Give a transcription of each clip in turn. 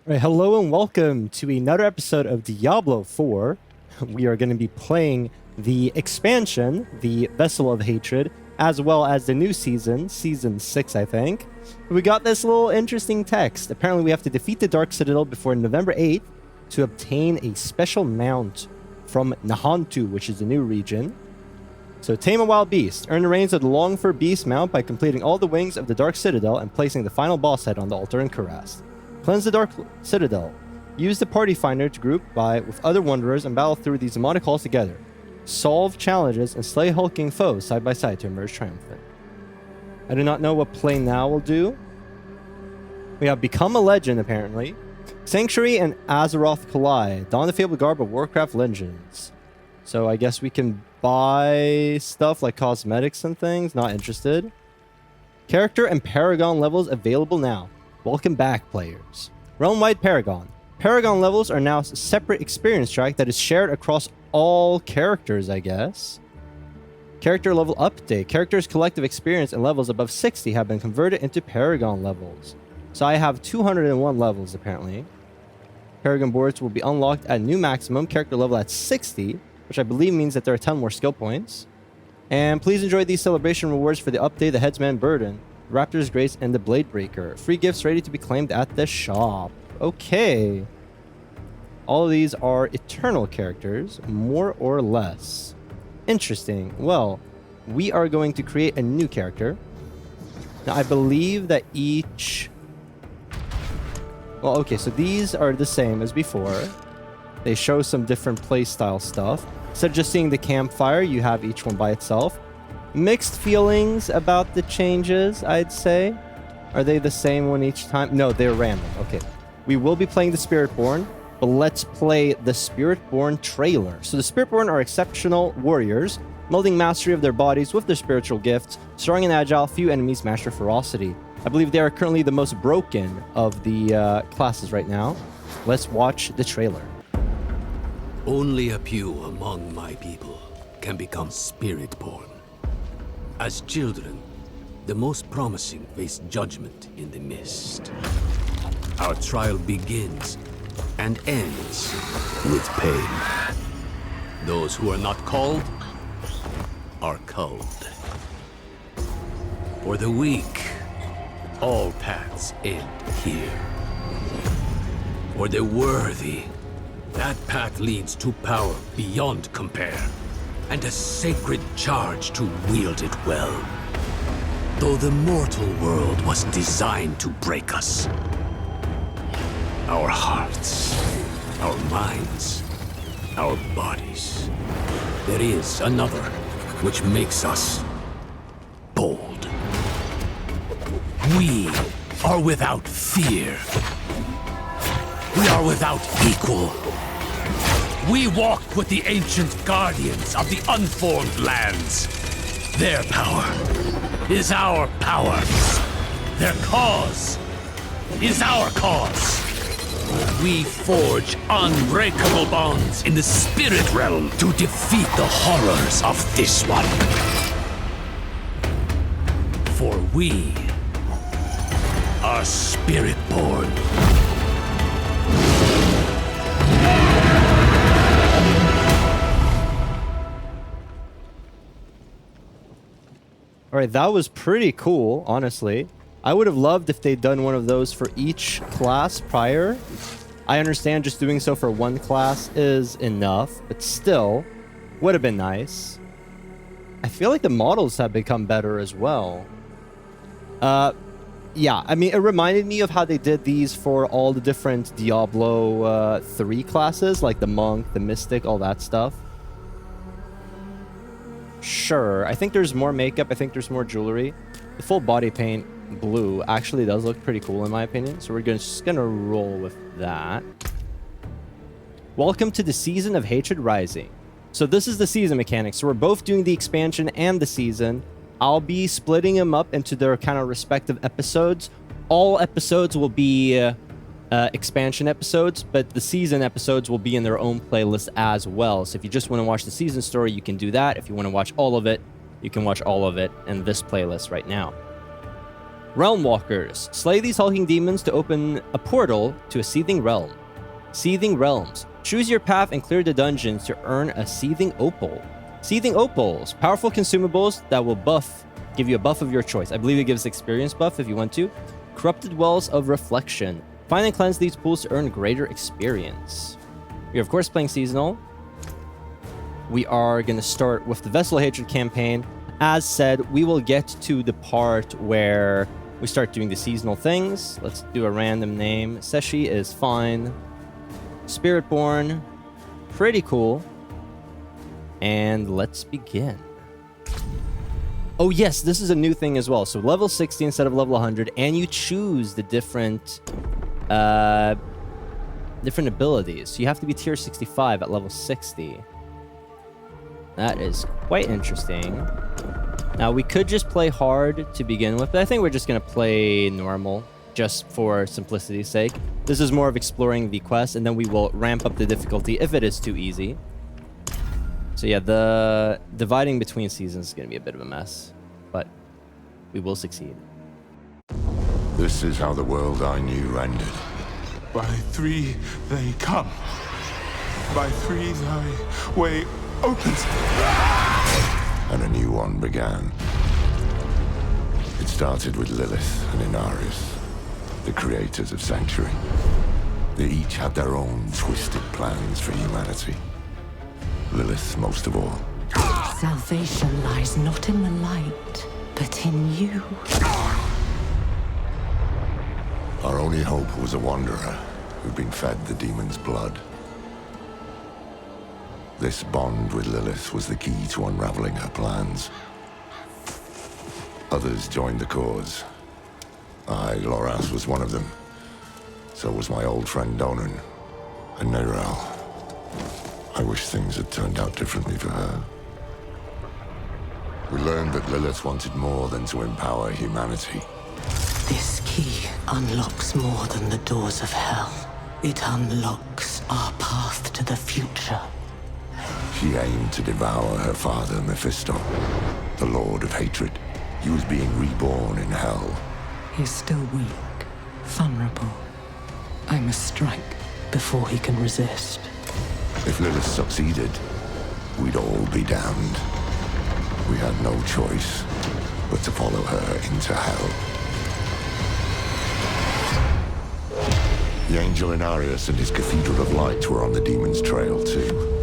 All right, hello and welcome to another episode of Diablo 4. We are going to be playing the expansion, the Vessel of Hatred, as well as the new season, Season 6, I think. We got this little interesting text. Apparently, we have to defeat the Dark Citadel before November 8th to obtain a special mount from Nahantu, which is the new region. So, tame a wild beast. Earn the reins of the Longfur Beast mount by completing all the wings of the Dark Citadel and placing the final boss head on the altar in Kurast. Cleanse the Dark Citadel. Use the Party Finder to group by with other Wanderers and battle through these demonic halls together. Solve challenges and slay hulking foes side by side to emerge triumphant. I do not know what Play Now will do. We have Become a Legend, apparently. Sanctuary and Azeroth collide. Don the Fabled Garb of Warcraft Legends. So I guess we can buy stuff like cosmetics and things. Not interested. Character and Paragon levels available now. Welcome back, players. Realm-wide Paragon. Paragon levels are now a separate experience track that is shared across all characters, I guess. Character level update. Characters' collective experience and levels above 60 have been converted into Paragon levels. So I have 201 levels, apparently. Paragon boards will be unlocked at new maximum, character level at 60, which I believe means that there are 10 more skill points. And please enjoy these celebration rewards for the update, the Headsman Burden, Raptor's Grace, and the Bladebreaker. Free gifts ready to be claimed at the shop. Okay. All of these are eternal characters, more or less. Interesting. Well, we are going to create a new character. Now, I believe that each... Well, okay, so these are the same as before. They show some different playstyle stuff. Instead of just seeing the campfire, you have each one by itself. Mixed feelings about the changes, I'd say. Are they the same one each time? No, they're random. Okay. We will be playing the Spiritborn, but let's play the Spiritborn trailer. So the Spiritborn are exceptional warriors, melding mastery of their bodies with their spiritual gifts. Strong and agile, few enemies match their ferocity. I believe they are currently the most broken of the classes right now. Let's watch the trailer. Only a few among my people can become Spiritborn. As children, the most promising face judgment in the mist. Our trial begins and ends with pain. Those who are not called are culled. For the weak, all paths end here. For the worthy, that path leads to power beyond compare, and a sacred charge to wield it well. Though the mortal world was designed to break us, our hearts, our minds, our bodies, there is another which makes us bold. We are without fear. We are without equal. We walk with the ancient guardians of the unformed lands. Their power is our power. Their cause is our cause. We forge unbreakable bonds in the spirit realm to defeat the horrors of this one. For we are Spiritborn. All right, that was pretty cool, honestly. I would have loved if they'd done one of those for each class prior. I understand just doing so for one class is enough, but still, would have been nice. I feel like the models have become better as well. Yeah, I mean, it reminded me of how they did these for all the different Diablo 3 classes, like the Monk, the Mystic, all that stuff. Sure, I think there's more makeup, I think there's more jewelry. The full body paint blue actually does look pretty cool in my opinion, so we're just gonna roll with that. Welcome to the Season of Hatred Rising. So this is the season mechanic, so we're both doing the expansion and the season. I'll be splitting them up into their kind of respective episodes. All episodes will be expansion episodes, but the season episodes will be in their own playlist as well. So if you just want to watch the season story, you can do that. If you want to watch all of it, you can watch all of it in this playlist right now. Realm Walkers. Slay these hulking demons to open a portal to a seething realm. Seething Realms. Choose your path and clear the dungeons to earn a Seething Opal. Seething Opals. Powerful consumables that will give you a buff of your choice. I believe it gives experience buff if you want to. Corrupted Wells of Reflection. Find and cleanse these pools to earn greater experience. We are, of course, playing seasonal. We are going to start with the Vessel of Hatred campaign. As said, we will get to the part where we start doing the seasonal things. Let's do a random name. Seshi is fine. Spiritborn, pretty cool. And let's begin. Oh yes, this is a new thing as well. So level 60 instead of level 100, and you choose the different abilities. So you have to be tier 65 at level 60. That is quite interesting. Now, we could just play hard to begin with, but I think we're just going to play normal, just for simplicity's sake. This is more of exploring the quest, and then we will ramp up the difficulty if it is too easy. So yeah, the dividing between seasons is going to be a bit of a mess, but we will succeed. This is how the world I knew ended. By three they come. By three thy way opens. And a new one began. It started with Lilith and Inarius, the creators of Sanctuary. They each had their own twisted plans for humanity. Lilith most of all. Salvation lies not in the light, but in you. Our only hope was a wanderer who'd been fed the demon's blood. This bond with Lilith was the key to unraveling her plans. Others joined the cause. I, Loras, was one of them. So was my old friend Donan, and Neyrelle. I wish things had turned out differently for her. We learned that Lilith wanted more than to empower humanity. This key unlocks more than the doors of hell. It unlocks our path to the future. She aimed to devour her father, Mephisto, the Lord of Hatred. He was being reborn in hell. He's still weak, vulnerable. I must strike before he can resist. If Lilith succeeded, we'd all be damned. We had no choice but to follow her into hell. The Angel Inarius and his Cathedral of Light were on the demon's trail too.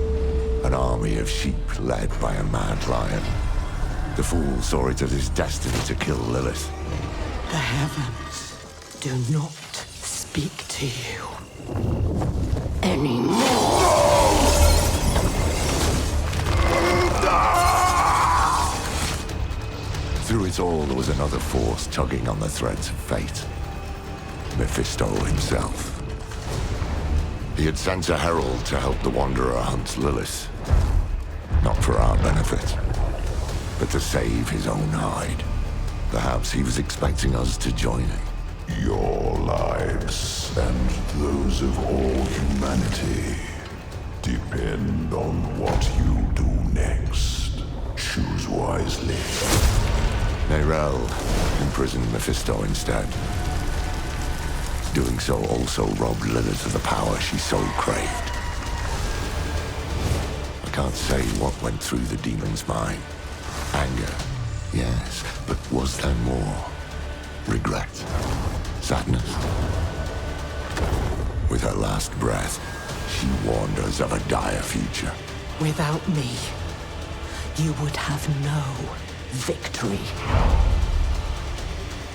An army of sheep led by a mad lion. The fool saw it as his destiny to kill Lilith. The heavens do not speak to you anymore. Through it all, there was another force tugging on the threads of fate. Mephisto himself. He had sent a herald to help the Wanderer hunt Lilith. Not for our benefit, but to save his own hide. Perhaps he was expecting us to join him. Your lives and those of all humanity depend on what you do next. Choose wisely. Neyrelle imprisoned Mephisto instead. Doing so also robbed Lilith of the power she so craved. I can't say what went through the demon's mind. Anger, yes, but was there more? Regret? Sadness? With her last breath, she warned us of a dire future. Without me, you would have no victory.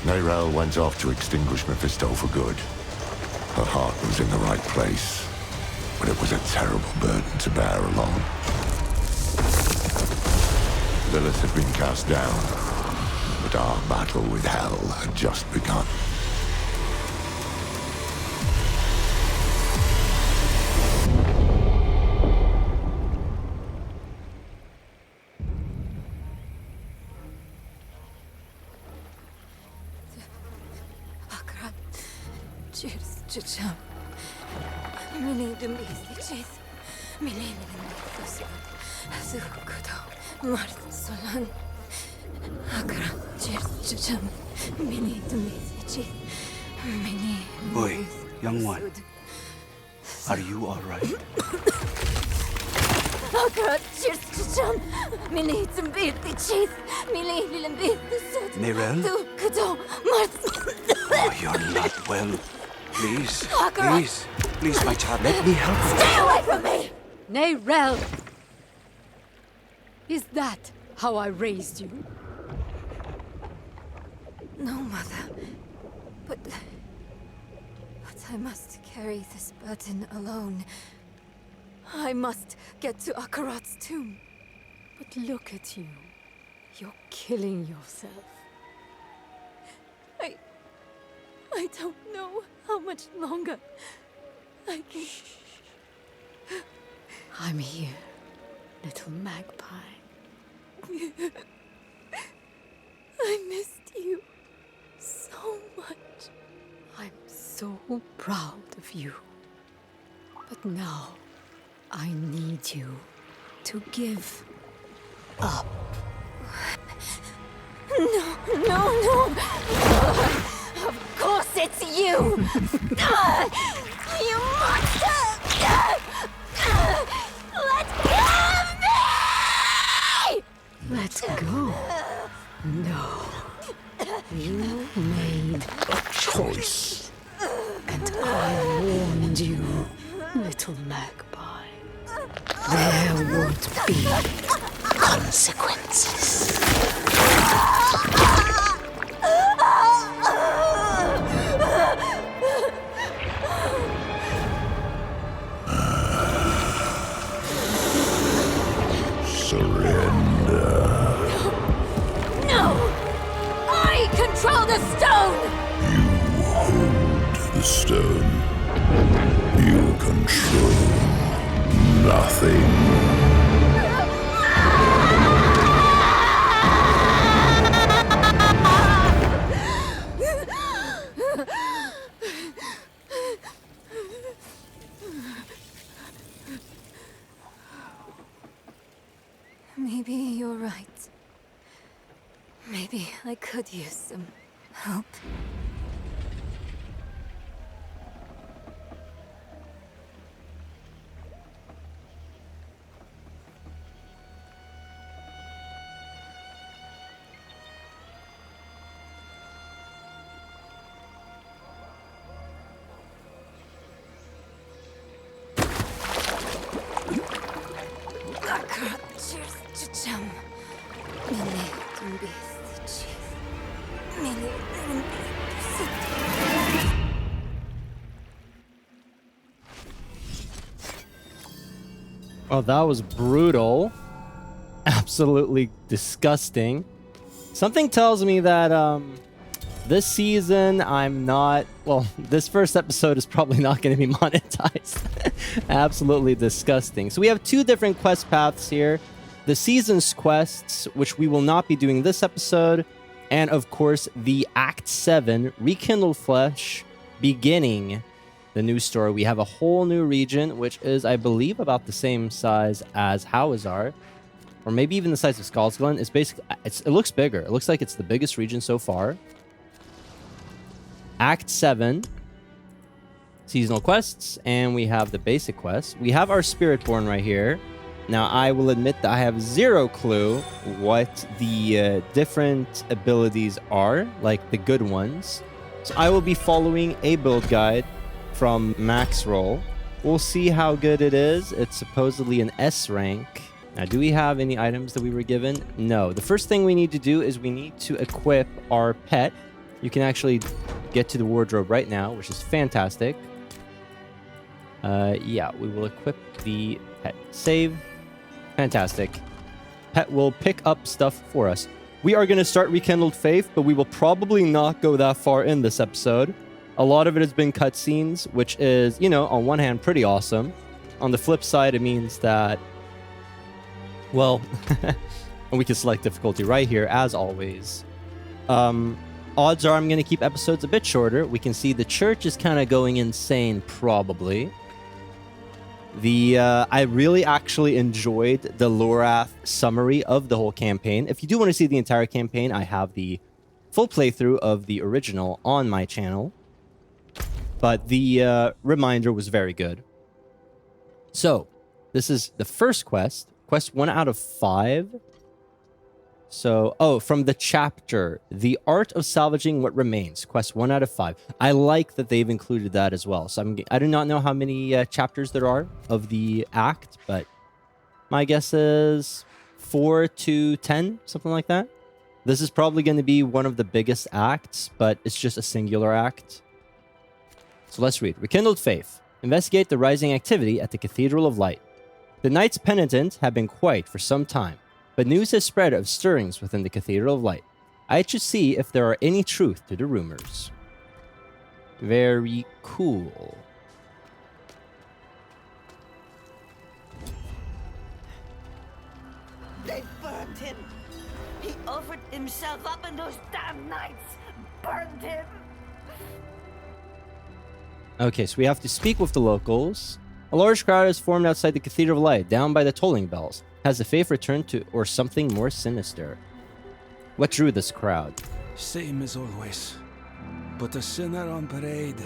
Neyrelle went off to extinguish Mephisto for good. Her heart was in the right place, but it was a terrible burden to bear alone. Lilith had been cast down, but our battle with hell had just begun. Oi, young one. Are you all right? Mirel? Oh, you're not well. Please, please, please, my child, let me help you. Stay away from me! Nayrel! Is that how I raised you? No, Mother. But I must carry this burden alone. I must get to Akarat's tomb. But look at you. You're killing yourself. I don't know how much longer I can... I'm here, little magpie. I missed you so much. I'm so proud of you. But now, I need you to give up. No. Of course it's you! You monster! Let go of me! Let go. No. You made A choice. and I warned you, little magpie. There would be consequences. Surrender. No! I control the stone! You hold the stone. You control nothing. Maybe you're right. Maybe I could use some help. Oh, that was brutal. Absolutely disgusting. Something tells me that this season I'm not... Well, this first episode is probably not going to be monetized. Absolutely disgusting. So we have two different quest paths here. The season's quests, which we will not be doing this episode. And of course, the Act 7, Rekindled Flesh, beginning the new story. We have a whole new region, which is, I believe, about the same size as Hawazar, or maybe even the size of Skullsglen. It's basically, it looks bigger. It looks like it's the biggest region so far. Act 7, seasonal quests, and we have the basic quests. We have our Spiritborn right here. Now, I will admit that I have zero clue what the different abilities are, like the good ones. So I will be following a build guide from Max Roll. We'll see how good it is. It's supposedly an S rank. Now, do we have any items that we were given? No. The first thing we need to do is we need to equip our pet. You can actually get to the wardrobe right now, which is fantastic. Yeah, we will equip the pet. Save. Fantastic. Pet will pick up stuff for us. We are going to start Rekindled Faith, but we will probably not go that far in this episode. A lot of it has been cutscenes, which is, you know, on one hand, pretty awesome. On the flip side, it means that, well, and we can select difficulty right here, as always. Odds are I'm going to keep episodes a bit shorter. We can see the church is kind of going insane, probably. I really actually enjoyed the Lorath summary of the whole campaign. If you do want to see the entire campaign, I have the full playthrough of the original on my channel. But the reminder was very good. So, this is the first quest. Quest 1 out of 5. So, from the chapter, The Art of Salvaging What Remains. Quest 1 out of 5. I like that they've included that as well. So, I do not know how many chapters there are of the act, but my guess is 4 to 10, something like that. This is probably going to be one of the biggest acts, but it's just a singular act. So let's read. Rekindled Faith. Investigate the rising activity at the Cathedral of Light. The Knights Penitent have been quiet for some time, but news has spread of stirrings within the Cathedral of Light. I should see if there are any truth to the rumors. Very cool. They burned him. He offered himself up and those damn knights burned him. Okay, so we have to speak with the locals. A large crowd has formed outside the Cathedral of Light, down by the tolling bells. Has the faith returned to, or something more sinister? What drew this crowd? Same as always. But a sinner on parade,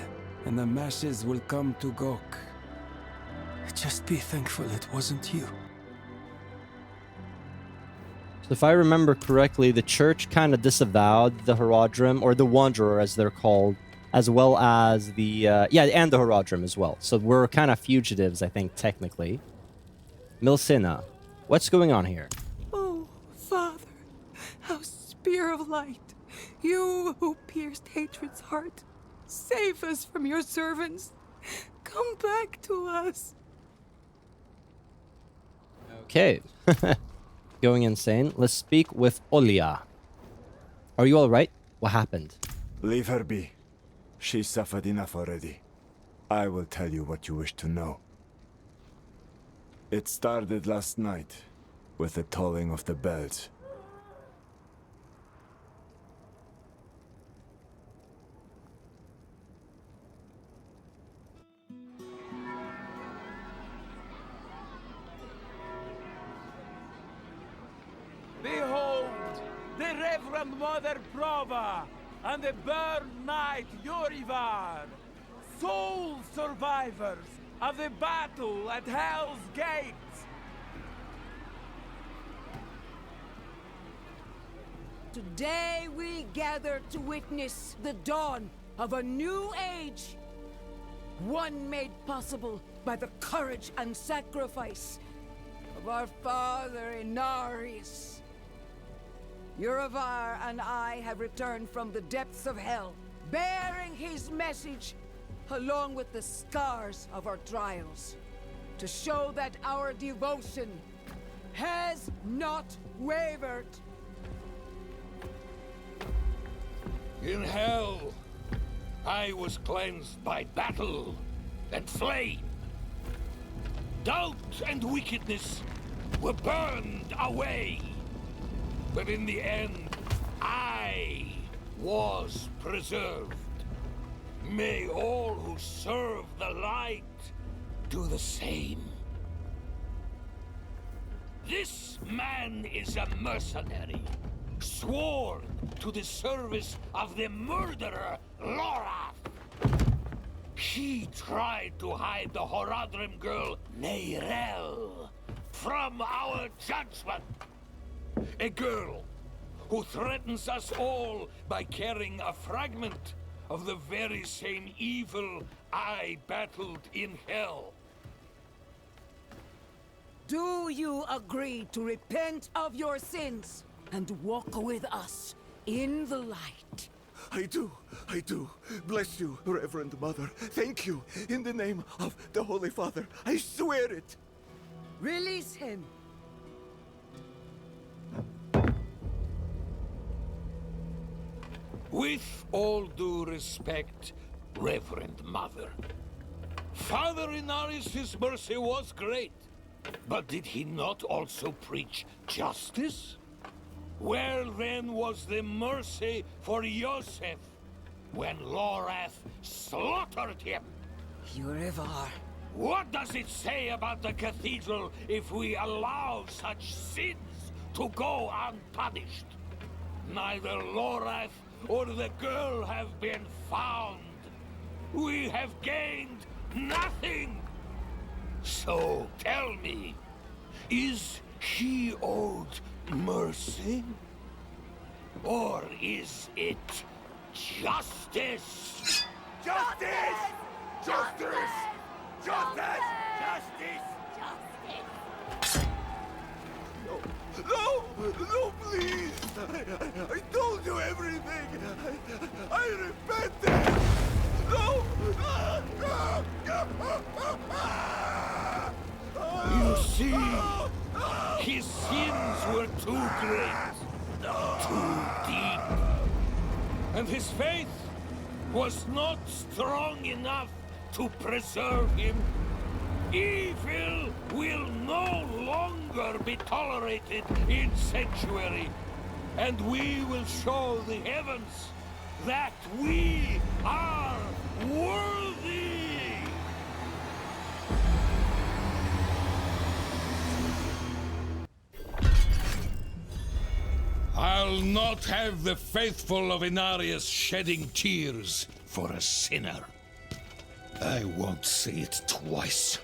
and the masses will come to gawk. Just be thankful it wasn't you. So if I remember correctly, the church kind of disavowed the Herodrim, or the Wanderer as they're called, as well as the, and the Herodrim as well. So we're kind of fugitives, I think, technically. Milsina, what's going on here? Oh, Father, how spear of light, you who pierced hatred's heart, save us from your servants. Come back to us. Okay. Going insane. Let's speak with Olia. Are you all right? What happened? Leave her be. She suffered enough already. I will tell you what you wish to know. It started last night, with the tolling of the bells. Behold, the Reverend Mother Prova and the Burn Knight Yorivar, sole survivors of the battle at Hell's Gate. Today we gather to witness the dawn of a new age. One made possible by the courage and sacrifice of our father Inarius. Yorivar and I have returned from the depths of hell, bearing his message along with the scars of our trials, to show that our devotion has not wavered. In hell, I was cleansed by battle and flame. Doubt and wickedness were burned away. But in the end, I was preserved. May all who serve the light do the same. This man is a mercenary, sworn to the service of the murderer, Lorath. He tried to hide the Horadrim girl, Neyrel, from our judgment. A girl who threatens us all by carrying a fragment of the very same evil I battled in hell. Do you agree to repent of your sins and walk with us in the light? I do. Bless you, Reverend Mother. Thank you. In the name of the Holy Father, I swear it. Release him. With all due respect, Reverend Mother, Father Inarius' mercy was great, but did he not also preach justice? Where then was the mercy for Yosef when Lorath slaughtered him? Yorivar, What does it say about the cathedral if we allow such sins to go unpunished? Neither Lorath or the girl have been found. We have gained nothing. So tell me, is he owed mercy? Or is it justice? Justice! Justice! Justice! Justice! No! No, please! I told you everything! I repented! No! You see, his sins were too great, too deep. And his faith was not strong enough to preserve him. Evil will no longer be tolerated in Sanctuary, and we will show the heavens that we are worthy! I'll not have the faithful of Inarius shedding tears for a sinner. I won't say it twice.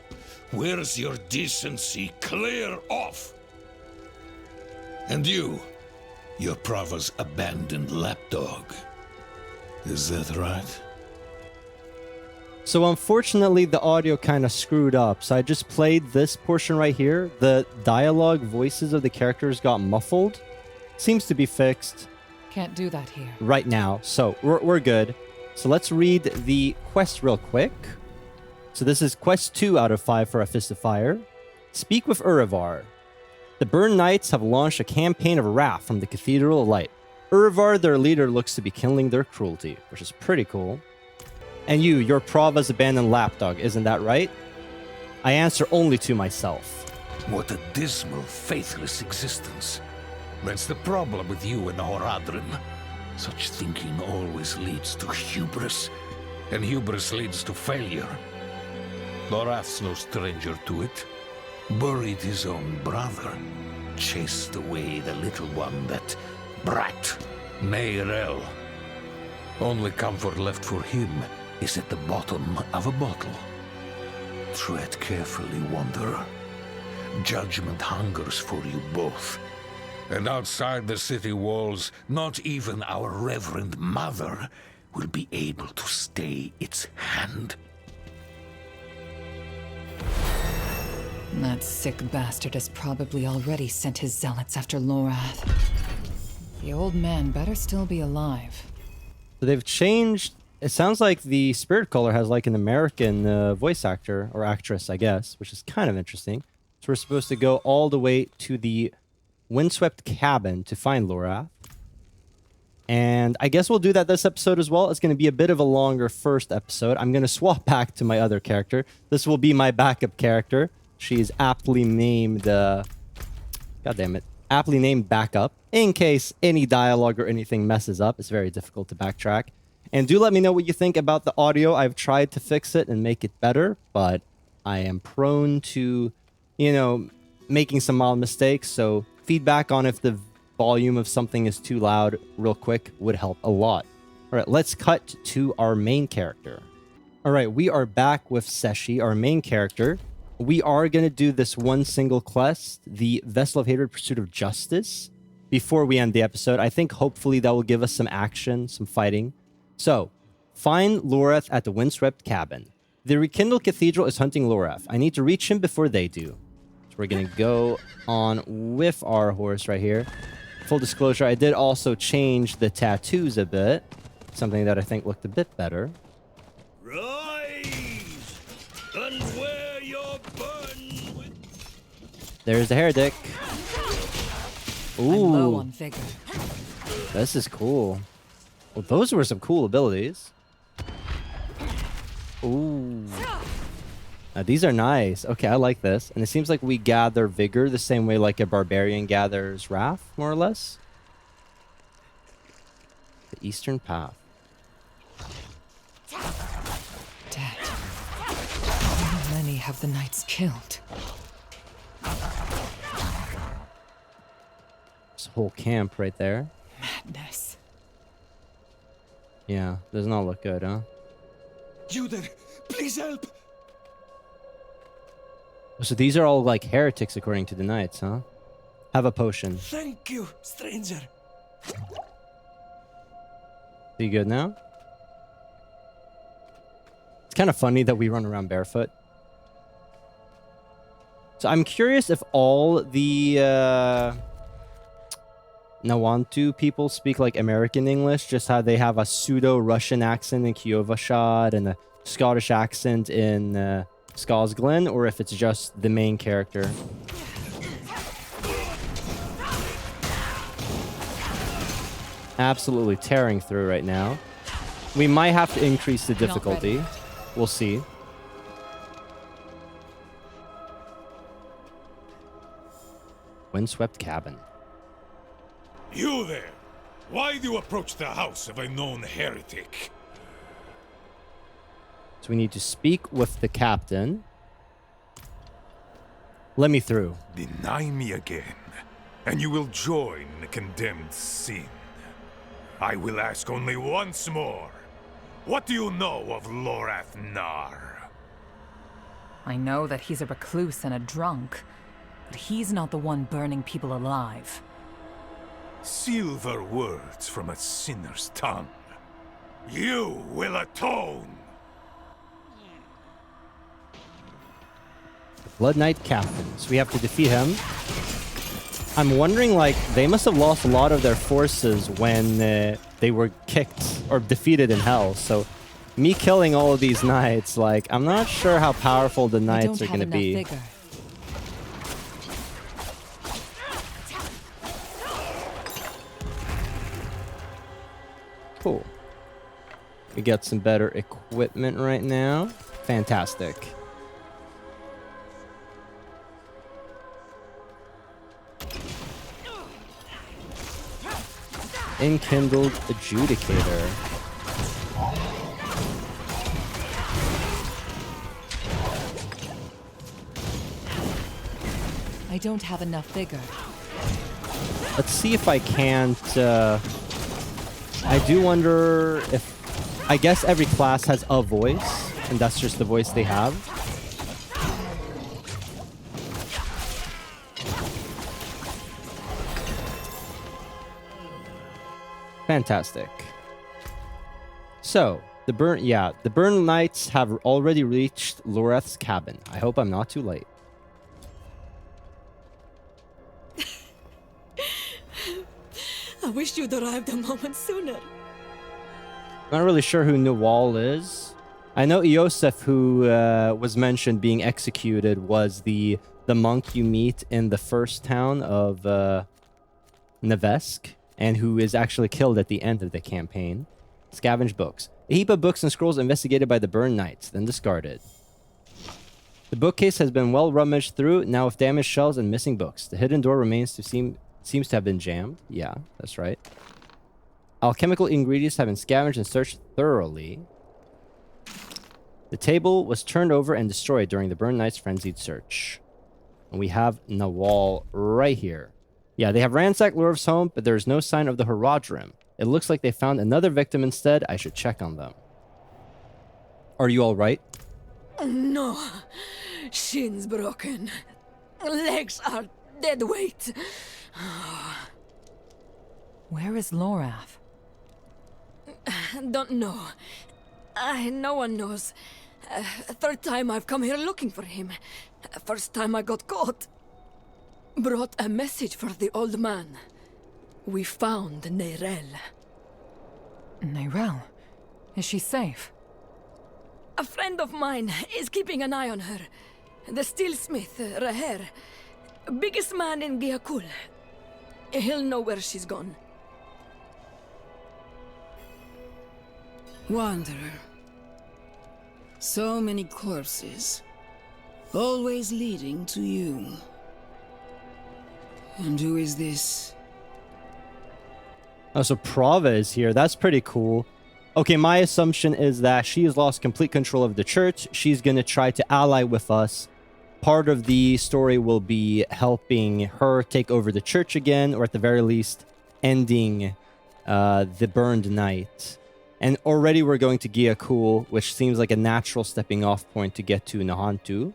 Where's your decency? Clear off! And you, you're Prava's abandoned lapdog. Is that right? So unfortunately, the audio kind of screwed up. So I just played this portion right here. The dialogue voices of the characters got muffled. Seems to be fixed. Can't do that here. Right now. So we're good. So let's read the quest real quick. So this is quest 2 out of 5 for A Fist of Fire. Speak with Urivar. The Burn Knights have launched a campaign of wrath from the Cathedral of Light. Urivar, their leader, looks to be kindling their cruelty, which is pretty cool. And you're Prava's abandoned lapdog, isn't that right? I answer only to myself. What a dismal, faithless existence. That's the problem with you and Horadrim. Such thinking always leads to hubris, and hubris leads to failure. Lorath's no stranger to it. Buried his own brother. Chased away the little one, that brat, Mayrel. Only comfort left for him is at the bottom of a bottle. Tread carefully, Wanderer. Judgment hungers for you both. And outside the city walls, not even our Reverend Mother will be able to stay its hand. That sick bastard has probably already sent his zealots after Lorath. The old man better still be alive. So they've changed. It sounds like the Spirit Caller has like an American voice actor or actress, I guess, which is kind of interesting. So we're supposed to go all the way to the Windswept Cabin to find Lorath. And I guess we'll do that this episode as well. It's going to be a bit of a longer first episode. I'm going to swap back to my other character. This will be my backup character. She's aptly named, God damn it, aptly named Backup. In case any dialogue or anything messes up, it's very difficult to backtrack. And do let me know what you think about the audio. I've tried to fix it and make it better, but I am prone to, making some mild mistakes. So feedback on if the volume of something is too loud real quick would help a lot. All right, let's cut to our main character. All right, we are back with Seshi, our main character. We are going to do this one single quest, the Vessel of Hatred, Pursuit of Justice, before we end the episode. I think hopefully that will give us some action, some fighting. So, find Lorath at the Windswept Cabin. The Rekindled Cathedral is hunting Lorath. I need to reach him before they do. So we're going to go on with our horse right here. Full disclosure, I did also change the tattoos a bit. Something that I think looked a bit better. Rise and wear your burden with... There's the heretic. Ooh. I'm low on vigor. This is cool. Well, those were some cool abilities. Ooh. Now, these are nice. Okay, I like this. And it seems like we gather vigor the same way like a barbarian gathers wrath, more or less. The Eastern Path. Dead. How many have the knights killed? This whole camp right there. Madness. Yeah, does not look good, huh? You there, please help! So these are all like heretics according to the knights, huh? Have a potion. Thank you, stranger. Are you good now? It's kind of funny that we run around barefoot. So I'm curious if all the Nawantu people speak like American English, just how they have a pseudo-Russian accent in Kiovashad and a Scottish accent in Skosglen, or if it's just the main character. Absolutely tearing through right now. We might have to increase the difficulty. We'll see. Windswept cabin. You there! Why do you approach the house of a known heretic? So we need to speak with the captain. Let me through. Deny me again, and you will join the condemned sin. I will ask only once more. What do you know of Lorath Nar? I know that he's a recluse and a drunk, but he's not the one burning people alive. Silver words from a sinner's tongue. You will atone! Blood Knight captain. So we have to defeat him. I'm wondering, like, they must have lost a lot of their forces when they were kicked or defeated in hell. So me killing all of these knights, like, I'm not sure how powerful the knights are going to be. Vigor. Cool. We got some better equipment right now. Fantastic. Enkindled Adjudicator. I don't have enough vigor. Let's see if I can't... I do wonder if... I guess every class has a voice, and that's just the voice they have. Fantastic. So, the Burn Knights have already reached Lorath's cabin. I hope I'm not too late. I wish you'd arrived a moment sooner. Not really sure who Nawal is. I know Iosef, who was mentioned being executed, was the monk you meet in the first town of Nevesk, and who is actually killed at the end of the campaign. Scavenge books. A heap of books and scrolls investigated by the Burn Knights, then discarded. The bookcase has been well rummaged through, now with damaged shelves and missing books. The hidden door seems to have been jammed. Yeah, that's right. Alchemical ingredients have been scavenged and searched thoroughly. The table was turned over and destroyed during the Burn Knight's frenzied search. And we have Nawal right here. Yeah, they have ransacked Lurv's home, but there is no sign of the Haradrim. It looks like they found another victim instead. I should check on them. Are you all right? No. Shins broken. Legs are dead weight. Where is Lorath? Don't know. No one knows. Third time I've come here looking for him. First time I got caught. Brought a message for the old man. We found Neyrelle. Neyrelle? Is she safe? A friend of mine is keeping an eye on her. The steelsmith, Raher. Biggest man in Giakul. He'll know where she's gone. Wanderer. So many corpses. Always leading to you. And who is this? Oh, so Prava is here. That's pretty cool. Okay, my assumption is that she has lost complete control of the church. She's going to try to ally with us. Part of the story will be helping her take over the church again, or at the very least, ending the Burned Knight. And already we're going to Gyakul, which seems like a natural stepping off point to get to Nahantu.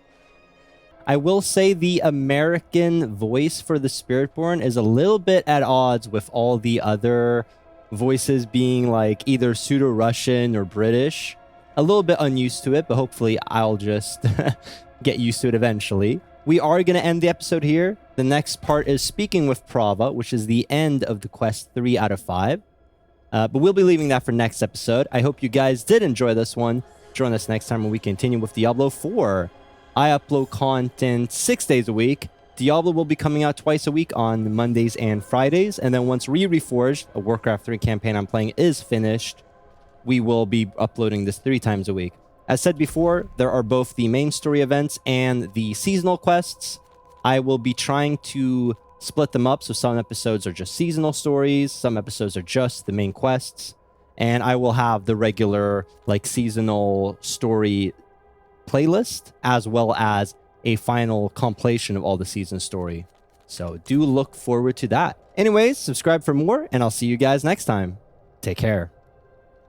I will say the American voice for the Spiritborn is a little bit at odds with all the other voices being like either pseudo-Russian or British. A little bit unused to it, but hopefully I'll just get used to it eventually. We are going to end the episode here. The next part is Speaking with Prava, which is the end of the quest 3 out of 5. But we'll be leaving that for next episode. I hope you guys did enjoy this one. Join us next time when we continue with Diablo 4. I upload content 6 days a week. Diablo will be coming out twice a week on Mondays and Fridays. And then once Reforged, a Warcraft 3 campaign I'm playing, is finished, we will be uploading this 3 times a week. As said before, there are both the main story events and the seasonal quests. I will be trying to split them up, so some episodes are just seasonal stories, some episodes are just the main quests, and I will have the regular like seasonal story playlist as well as a final compilation of all the season story. So do look forward to that. Anyways, subscribe for more, and I'll see you guys next time. Take care.